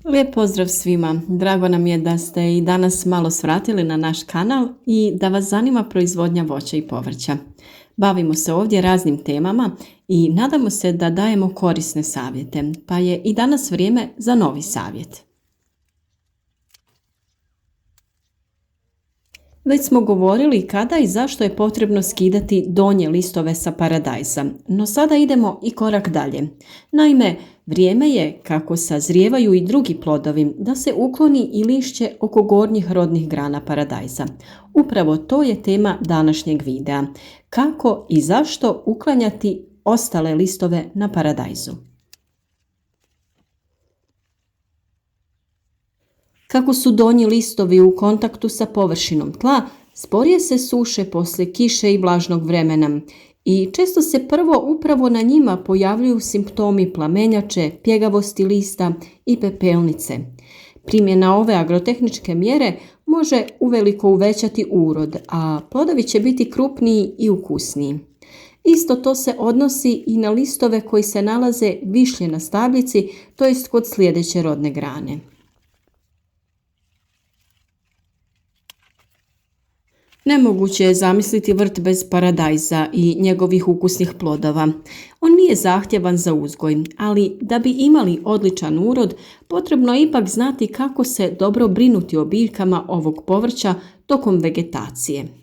Lijep pozdrav svima. Drago nam je da ste i danas malo svratili na naš kanal i da vas zanima proizvodnja voća i povrća. Bavimo se ovdje raznim temama i nadamo se da dajemo korisne savjete, pa je i danas vrijeme za novi savjet. Već smo govorili kada i zašto je potrebno skidati donje listove sa paradajza, no sada idemo i korak dalje. Naime, vrijeme je, kako sazrijevaju i drugi plodovi, da se ukloni i lišće oko gornjih rodnih grana paradajza. Upravo to je tema današnjeg videa. Kako i zašto uklanjati ostale listove na paradajzu. Kako su donji listovi u kontaktu sa površinom tla, sporije se suše poslije kiše i vlažnog vremena i često se prvo upravo na njima pojavljuju simptomi plamenjače, pjegavosti lista i pepelnice. Primjena ove agrotehničke mjere može uveliko uvećati urod, a plodovi će biti krupniji i ukusniji. Isto to se odnosi i na listove koji se nalaze višlje na stabljici, to jest kod sljedeće rodne grane. Nemoguće je zamisliti vrt bez paradajza i njegovih ukusnih plodova. On nije zahtjevan za uzgoj, ali da bi imali odličan urod, potrebno je ipak znati kako se dobro brinuti o biljkama ovog povrća tokom vegetacije.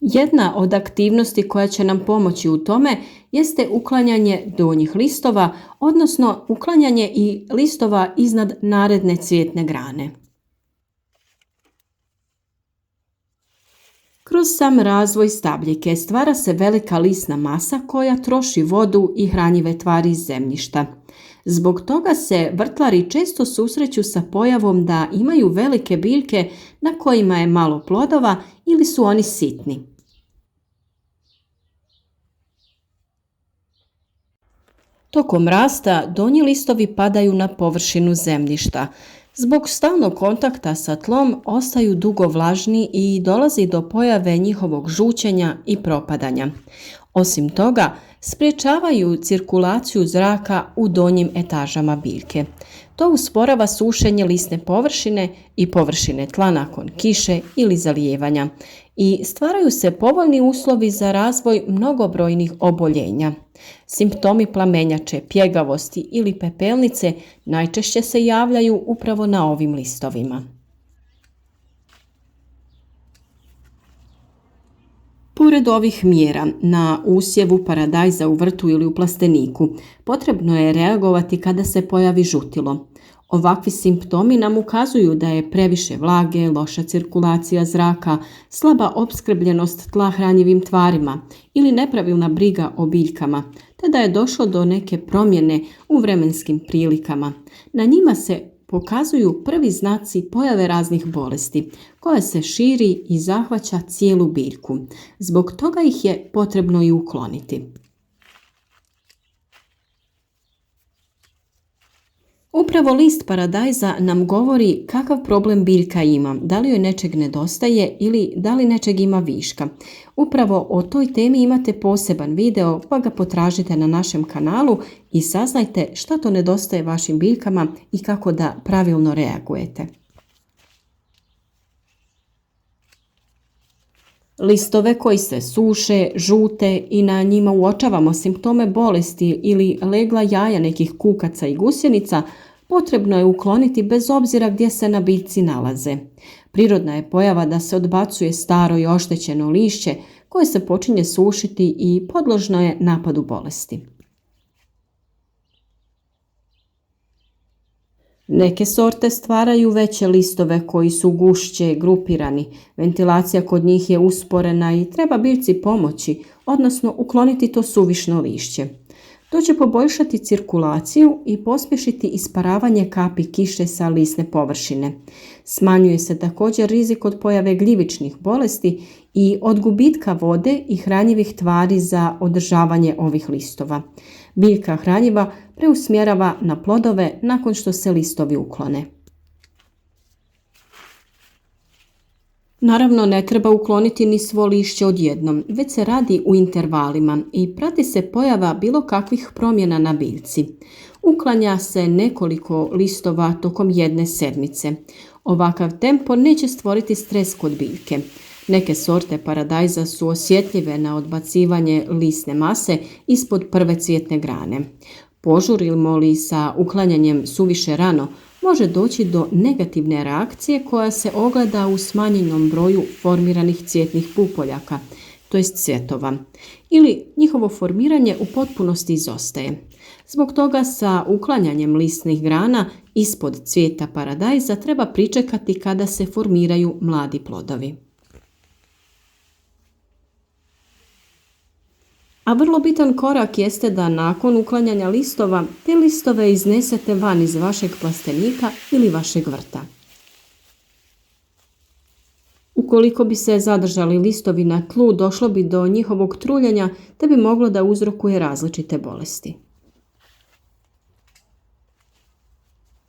Jedna od aktivnosti koja će nam pomoći u tome jeste uklanjanje donjih listova, odnosno uklanjanje i listova iznad naredne cvjetne grane. Kroz sam razvoj stabljike stvara se velika lisna masa koja troši vodu i hranjive tvari iz zemljišta. Zbog toga se vrtlari često susreću sa pojavom da imaju velike biljke na kojima je malo plodova ili su oni sitni. Tokom rasta donji listovi padaju na površinu zemljišta. Zbog stalnog kontakta sa tlom ostaju dugo vlažni i dolazi do pojave njihovog žućenja i propadanja. Osim toga, sprječavaju cirkulaciju zraka u donjim etažama biljke. To usporava sušenje lisne površine i površine tla nakon kiše ili zalijevanja i stvaraju se povoljni uslovi za razvoj mnogobrojnih oboljenja. Simptomi plamenjače, pjegavosti ili pepelnice najčešće se javljaju upravo na ovim listovima. Pored ovih mjera na usjevu paradajza u vrtu ili u plasteniku, potrebno je reagovati kada se pojavi žutilo. Ovakvi simptomi nam ukazuju da je previše vlage, loša cirkulacija zraka, slaba opskrbljenost tla hranjivim tvarima ili nepravilna briga o biljkama, te da je došlo do neke promjene u vremenskim prilikama. Na njima se pokazuju prvi znaci pojave raznih bolesti, koja se širi i zahvaća cijelu biljku. Zbog toga ih je potrebno i ukloniti. Upravo list paradajza nam govori kakav problem biljka ima, da li joj nečeg nedostaje ili da li nečeg ima viška. Upravo o toj temi imate poseban video, pa ga potražite na našem kanalu i saznajte šta to nedostaje vašim biljkama i kako da pravilno reagujete. Listove koji se suše, žute i na njima uočavamo simptome bolesti ili legla jaja nekih kukaca i gusjenica, potrebno je ukloniti bez obzira gdje se na biljci nalaze. Prirodna je pojava da se odbacuje staro i oštećeno lišće koje se počinje sušiti i podložno je napadu bolesti. Neke sorte stvaraju veće listove koji su gušće grupirani. Ventilacija kod njih je usporena i treba biljci pomoći, odnosno ukloniti to suvišno lišće. To će poboljšati cirkulaciju i pospješiti isparavanje kapi kiše sa lisne površine. Smanjuje se također rizik od pojave gljivičnih bolesti i od gubitka vode i hranjivih tvari za održavanje ovih listova. Biljka hranjiva preusmjerava na plodove nakon što se listovi uklone. Naravno, ne treba ukloniti ni svo lišće odjednom, već se radi u intervalima i prati se pojava bilo kakvih promjena na biljci. Uklanja se nekoliko listova tokom jedne sedmice. Ovakav tempo neće stvoriti stres kod biljke. Neke sorte paradajza su osjetljive na odbacivanje lisne mase ispod prve cvjetne grane. Požurimo li sa uklanjanjem suviše rano, može doći do negativne reakcije koja se ogleda u smanjenom broju formiranih cvjetnih pupoljaka, to jest cvjetova, ili njihovo formiranje u potpunosti izostaje. Zbog toga sa uklanjanjem lisnih grana ispod cvijeta paradajza treba pričekati kada se formiraju mladi plodovi. A vrlo bitan korak jeste da nakon uklanjanja listova te listove iznesete van iz vašeg plastenika ili vašeg vrta. Ukoliko bi se zadržali listovi na tlu, došlo bi do njihovog truljenja te bi moglo da uzrokuje različite bolesti.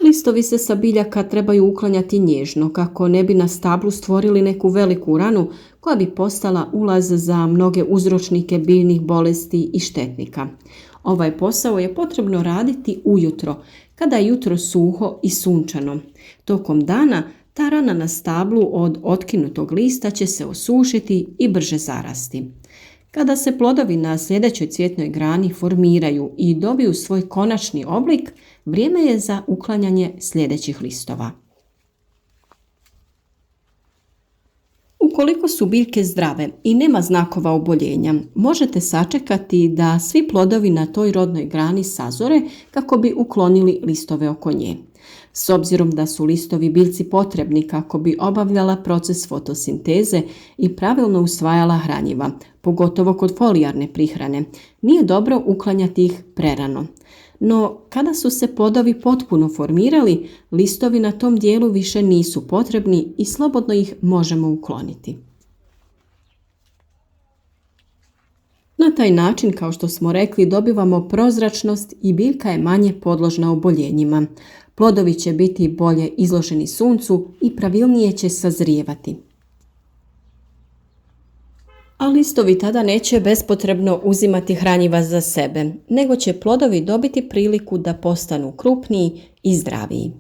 Listovi se sa biljaka trebaju uklanjati nježno kako ne bi na stablu stvorili neku veliku ranu koja bi postala ulaz za mnoge uzročnike biljnih bolesti i štetnika. Ovaj posao je potrebno raditi ujutro, kada je jutro suho i sunčano. Tokom dana ta rana na stablu od otkinutog lista će se osušiti i brže zarasti. Kada se plodovi na sljedećoj cvjetnoj grani formiraju i dobiju svoj konačni oblik, vrijeme je za uklanjanje sljedećih listova. Ukoliko su biljke zdrave i nema znakova oboljenja, možete sačekati da svi plodovi na toj rodnoj grani sazore kako bi uklonili listove oko nje. S obzirom da su listovi biljci potrebni kako bi obavljala proces fotosinteze i pravilno usvajala hranjiva, pogotovo kod folijarne prihrane, nije dobro uklanjati ih prerano. No, kada su se plodovi potpuno formirali, listovi na tom dijelu više nisu potrebni i slobodno ih možemo ukloniti. Na taj način, kao što smo rekli, dobivamo prozračnost i biljka je manje podložna oboljenjima. Plodovi će biti bolje izloženi suncu i pravilnije će sazrijevati. A listovi tada neće bespotrebno uzimati hranjiva za sebe, nego će plodovi dobiti priliku da postanu krupniji i zdraviji.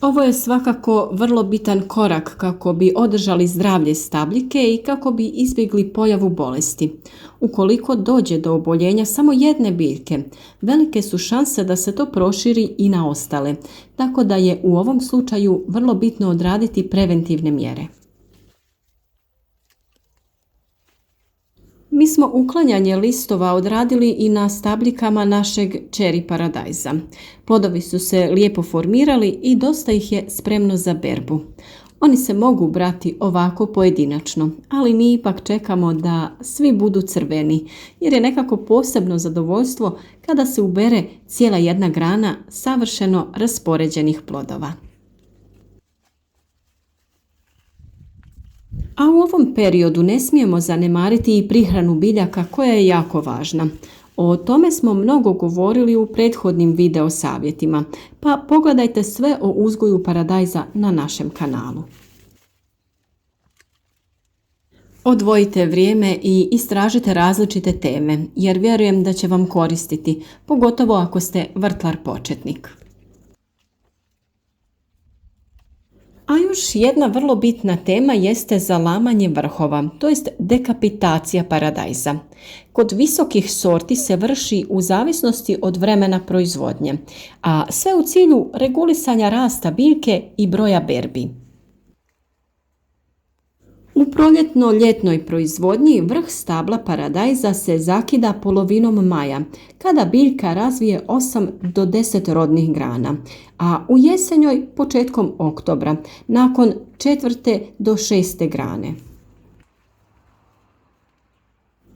Ovo je svakako vrlo bitan korak kako bi održali zdravlje stabljike i kako bi izbjegli pojavu bolesti. Ukoliko dođe do oboljenja samo jedne biljke, velike su šanse da se to proširi i na ostale, tako da je u ovom slučaju vrlo bitno odraditi preventivne mjere. Mi smo uklanjanje listova odradili i na stabljikama našeg čeri paradajza. Plodovi su se lijepo formirali i dosta ih je spremno za berbu. Oni se mogu brati ovako pojedinačno, ali mi ipak čekamo da svi budu crveni, jer je nekako posebno zadovoljstvo kada se ubere cijela jedna grana savršeno raspoređenih plodova. A u ovom periodu ne smijemo zanemariti i prihranu biljaka koja je jako važna. O tome smo mnogo govorili u prethodnim video savjetima, pa pogledajte sve o uzgoju paradajza na našem kanalu. Odvojite vrijeme i istražite različite teme, jer vjerujem da će vam koristiti, pogotovo ako ste vrtlar početnik. A još jedna vrlo bitna tema jeste zalamanje vrhova, to jest dekapitacija paradajza. Kod visokih sorti se vrši u zavisnosti od vremena proizvodnje, a sve u cilju regulisanja rasta biljke i broja berbi. U proljetno-ljetnoj proizvodnji vrh stabla paradajza se zakida polovinom maja, kada biljka razvije 8 do 10 rodnih grana, a u jesenjoj početkom oktobra, nakon 4. do 6. grane.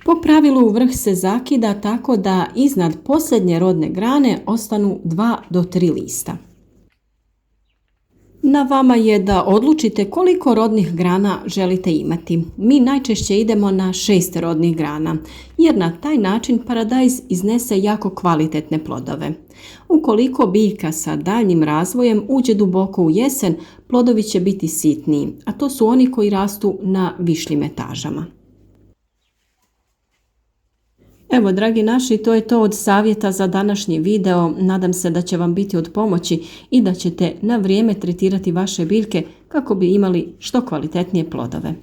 Po pravilu vrh se zakida tako da iznad posljednje rodne grane ostanu 2 do 3 lista. Na vama je da odlučite koliko rodnih grana želite imati. Mi najčešće idemo na 6 rodnih grana, jer na taj način paradajz iznese jako kvalitetne plodove. Ukoliko biljka sa daljnjim razvojem uđe duboko u jesen, plodovi će biti sitniji, a to su oni koji rastu na višljim etažama. Evo, dragi naši, to je to od savjeta za današnji video. Nadam se da će vam biti od pomoći i da ćete na vrijeme tretirati vaše biljke kako bi imali što kvalitetnije plodove.